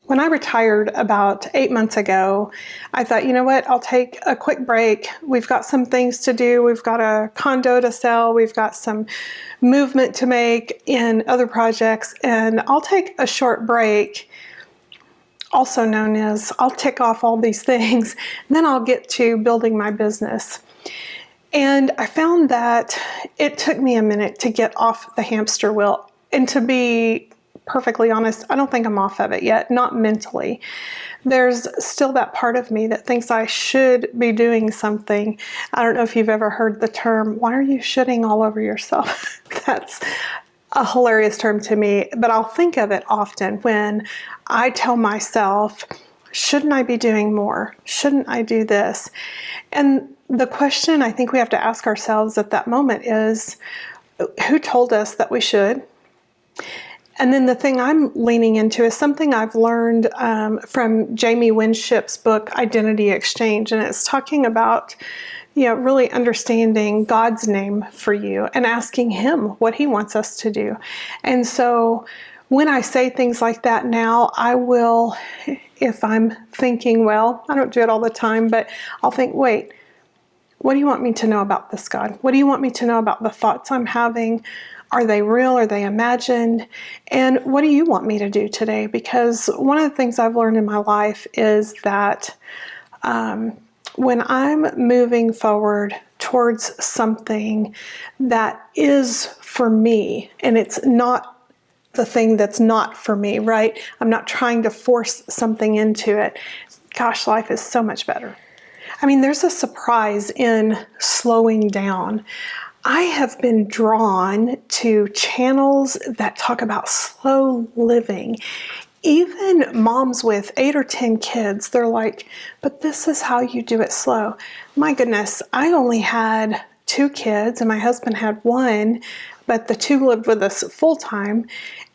When I retired about 8 months ago, I thought, you know what, I'll take a quick break. We've got some things to do. We've got a condo to sell. We've got some movement to make in other projects, and I'll take a short break, also known as I'll tick off all these things, and then I'll get to building my business. And I found that it took me a minute to get off the hamster wheel. And to be perfectly honest, I don't think I'm off of it yet, not mentally. There's still that part of me that thinks I should be doing something. I don't know if you've ever heard the term, why are you shitting all over yourself? That's a hilarious term to me, but I'll think of it often when I tell myself, shouldn't I be doing more? Shouldn't I do this? And the question I think we have to ask ourselves at that moment is, who told us that we should? And then the thing I'm leaning into is something I've learned from Jamie Winship's book, Identity Exchange. And it's talking about, really understanding God's name for you and asking Him what He wants us to do. And so when I say things like that now, I will, if I'm thinking, well, I don't do it all the time, but I'll think, wait, what do you want me to know about this, God? What do you want me to know about the thoughts I'm having? Are they real? Are they imagined? And what do you want me to do today? Because one of the things I've learned in my life is that when I'm moving forward towards something that is for me, and it's not the thing that's not for me, right? I'm not trying to force something into it. Gosh, life is so much better. I mean, there's a surprise in slowing down. I have been drawn to channels that talk about slow living. Even moms with 8 or 10 kids, they're like, but this is how you do it slow. My goodness, I only had 2 kids and my husband had 1, but the 2 lived with us full time.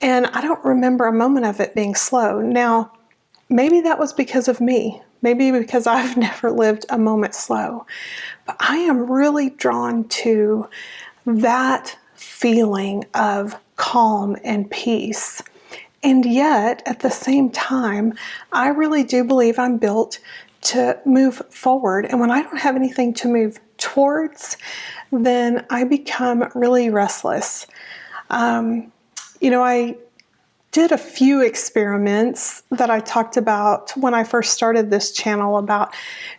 And I don't remember a moment of it being slow. Now, maybe that was because of me. Maybe because I've never lived a moment slow. But I am really drawn to that feeling of calm and peace. And yet, at the same time, I really do believe I'm built to move forward. And when I don't have anything to move towards, then I become really restless. I did a few experiments that I talked about when I first started this channel about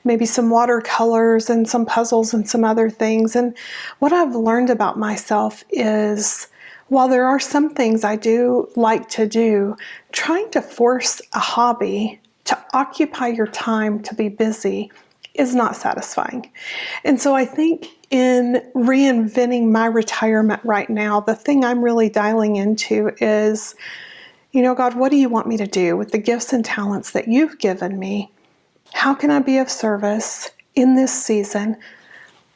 maybe some watercolors and some puzzles and some other things. And what I've learned about myself is, while there are some things I do like to do, trying to force a hobby to occupy your time to be busy is not satisfying. And so I think in reinventing my retirement right now, the thing I'm really dialing into is, God, what do you want me to do with the gifts and talents that you've given me? How can I be of service in this season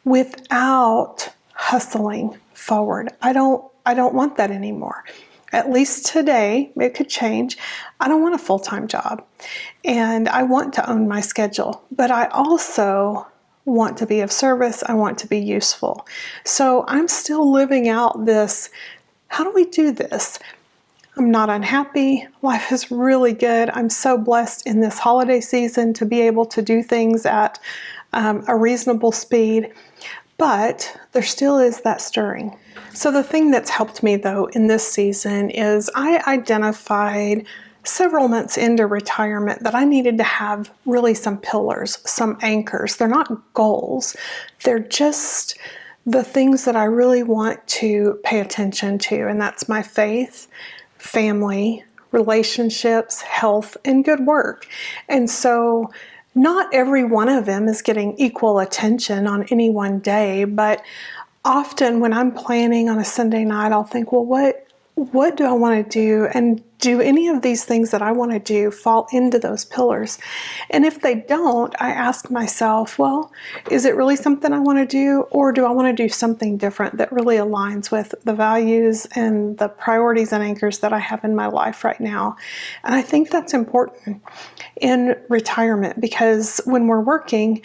without hustling forward? I don't want that anymore. At least today, it could change. I don't want a full-time job, and I want to own my schedule, but I also want to be of service. I want to be useful. So I'm still living out this, how do we do this? I'm not unhappy. Life is really good. I'm so blessed in this holiday season to be able to do things at a reasonable speed, but there still is that stirring. So the thing that's helped me though in this season is I identified several months into retirement that I needed to have really some pillars, some anchors. They're not goals. They're just the things that I really want to pay attention to, and that's my faith, family, relationships, health, and good work. And so not every one of them is getting equal attention on any one day, but often when I'm planning on a Sunday night, I'll think, well, what do I want to do? And do any of these things that I want to do fall into those pillars? And if they don't, I ask myself, well, is it really something I want to do? Or do I want to do something different that really aligns with the values and the priorities and anchors that I have in my life right now? And I think that's important in retirement, because when we're working,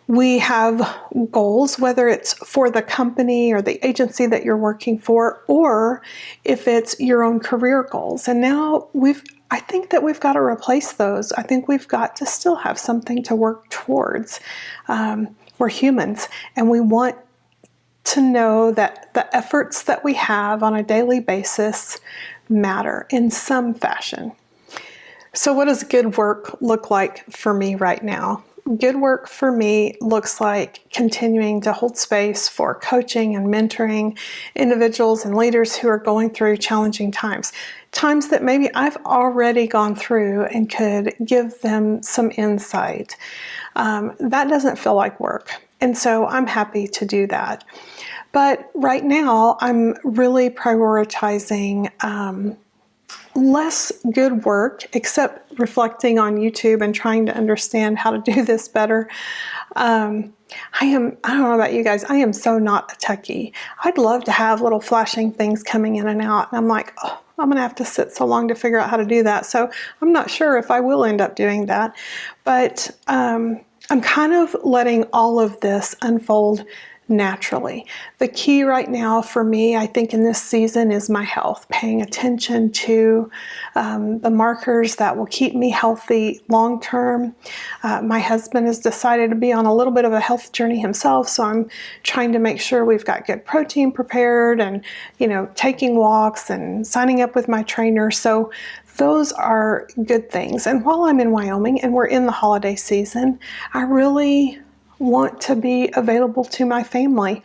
we have goals, whether it's for the company or the agency that you're working for, or if it's your own career goals. And now I think that we've got to replace those. I think we've got to still have something to work towards. We're humans, and we want to know that the efforts that we have on a daily basis matter in some fashion. So what does good work look like for me right now? Good work for me looks like continuing to hold space for coaching and mentoring individuals and leaders who are going through challenging times that maybe I've already gone through and could give them some insight. That doesn't feel like work. And so I'm happy to do that. But right now, I'm really prioritizing less good work, except reflecting on YouTube and trying to understand how to do this better. I don't know about you guys, I am so not a techie. I'd love to have little flashing things coming in and out. And I'm like, oh, I'm going to have to sit so long to figure out how to do that. So I'm not sure if I will end up doing that. But I'm kind of letting all of this unfold naturally. The key right now for me, I think in this season, is my health, paying attention to the markers that will keep me healthy long term. My husband has decided to be on a little bit of a health journey himself, so I'm trying to make sure we've got good protein prepared and, taking walks and signing up with my trainer. So those are good things. And while I'm in Wyoming and we're in the holiday season, I really want to be available to my family.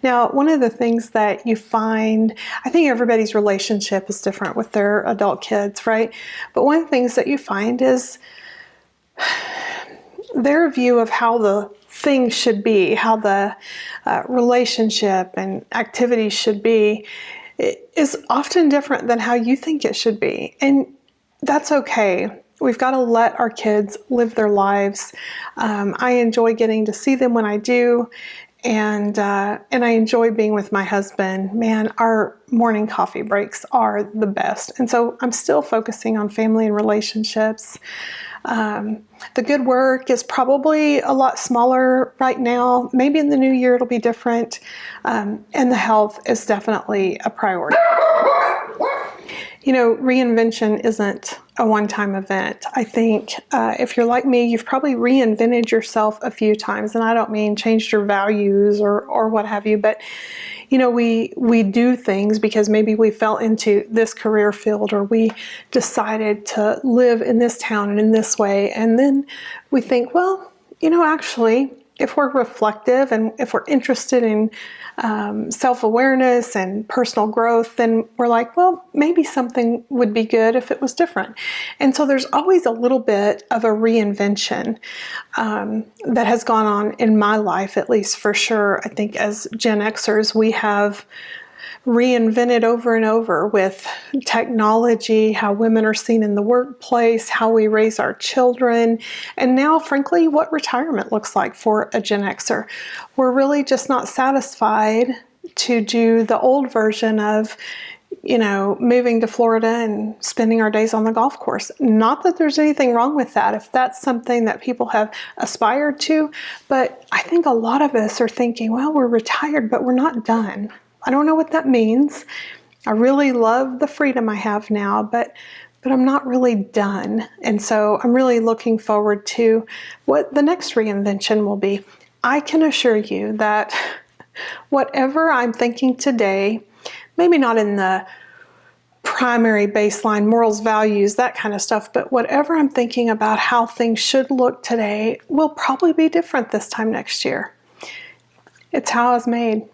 Now, one of the things that you find, I think everybody's relationship is different with their adult kids, right? But one of the things that you find is their view of how the things should be, how the relationship and activities should be, is often different than how you think it should be. And that's okay. We've got to let our kids live their lives. I enjoy getting to see them when I do, and I enjoy being with my husband. Man, our morning coffee breaks are the best. And so I'm still focusing on family and relationships. The good work is probably a lot smaller right now. Maybe in the new year it'll be different. And the health is definitely a priority. Reinvention isn't a one-time event. I think if you're like me, you've probably reinvented yourself a few times. And I don't mean changed your values or what have you, but we do things because maybe we fell into this career field, or we decided to live in this town and in this way. And then we think, well, actually, if we're reflective and if we're interested in self-awareness and personal growth, then we're like, well, maybe something would be good if it was different. And so there's always a little bit of a reinvention that has gone on in my life, at least for sure. I think as Gen Xers, we have reinvented over and over with technology, how women are seen in the workplace, how we raise our children, and now, frankly, what retirement looks like for a Gen Xer. We're really just not satisfied to do the old version of, moving to Florida and spending our days on the golf course. Not that there's anything wrong with that, if that's something that people have aspired to, but I think a lot of us are thinking, well, we're retired, but we're not done. I don't know what that means. I really love the freedom I have now, but I'm not really done. And so I'm really looking forward to what the next reinvention will be. I can assure you that whatever I'm thinking today, maybe not in the primary baseline, morals, values, that kind of stuff, but whatever I'm thinking about how things should look today will probably be different this time next year. It's how I was made.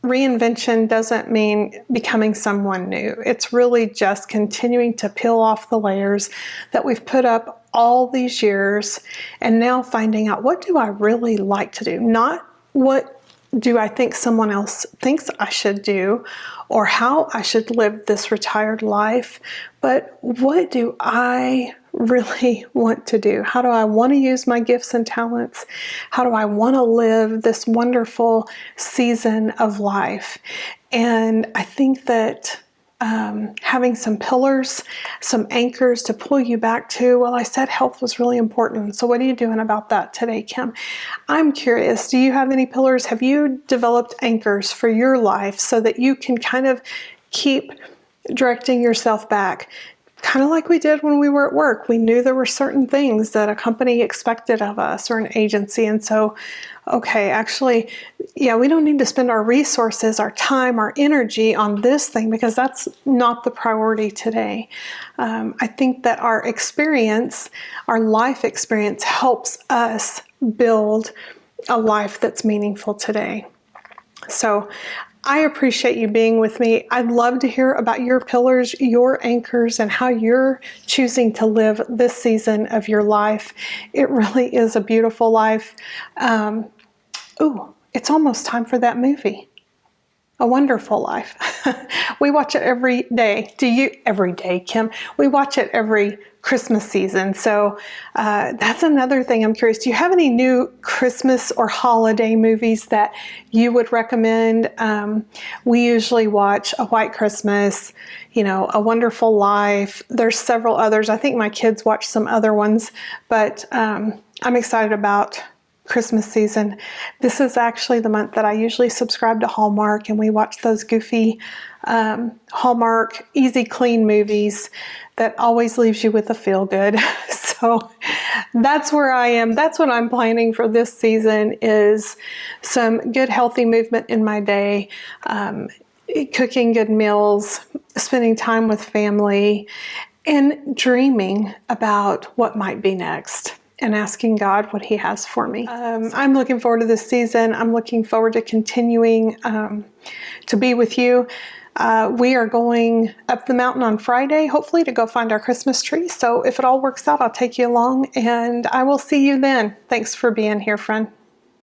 Reinvention doesn't mean becoming someone new. It's really just continuing to peel off the layers that we've put up all these years and now finding out, what do I really like to do? Not what do I think someone else thinks I should do or how I should live this retired life, but what do I really want to do? How do I want to use my gifts and talents? How do I want to live this wonderful season of life? And I think that having some pillars, some anchors to pull you back to, well, I said health was really important. So what are you doing about that today, Kim? I'm curious, do you have any pillars? Have you developed anchors for your life so that you can kind of keep directing yourself back? kind of like we did when we were at work. We knew there were certain things that a company expected of us or an agency. And so, okay, actually, yeah, we don't need to spend our resources, our time, our energy on this thing because that's not the priority today. I think that our experience, our life experience, helps us build a life that's meaningful today. So I appreciate you being with me. I'd love to hear about your pillars, your anchors, and how you're choosing to live this season of your life. It really is a beautiful life. It's almost time for that movie. A Wonderful Life. We watch it every day. Every day, Kim? We watch it every Christmas season. So that's another thing I'm curious. Do you have any new Christmas or holiday movies that you would recommend? We usually watch A White Christmas, A Wonderful Life. There's several others. I think my kids watch some other ones, but I'm excited about Christmas season. This is actually the month that I usually subscribe to Hallmark, and we watch those goofy Hallmark easy clean movies that always leaves you with a feel good. So that's where I am. That's what I'm planning for this season, is some good healthy movement in my day, cooking good meals, spending time with family, and dreaming about what might be next, and asking God what He has for me. I'm looking forward to this season. I'm looking forward to continuing to be with you. We are going up the mountain on Friday, hopefully, to go find our Christmas tree. So if it all works out, I'll take you along, and I will see you then. Thanks for being here, friend.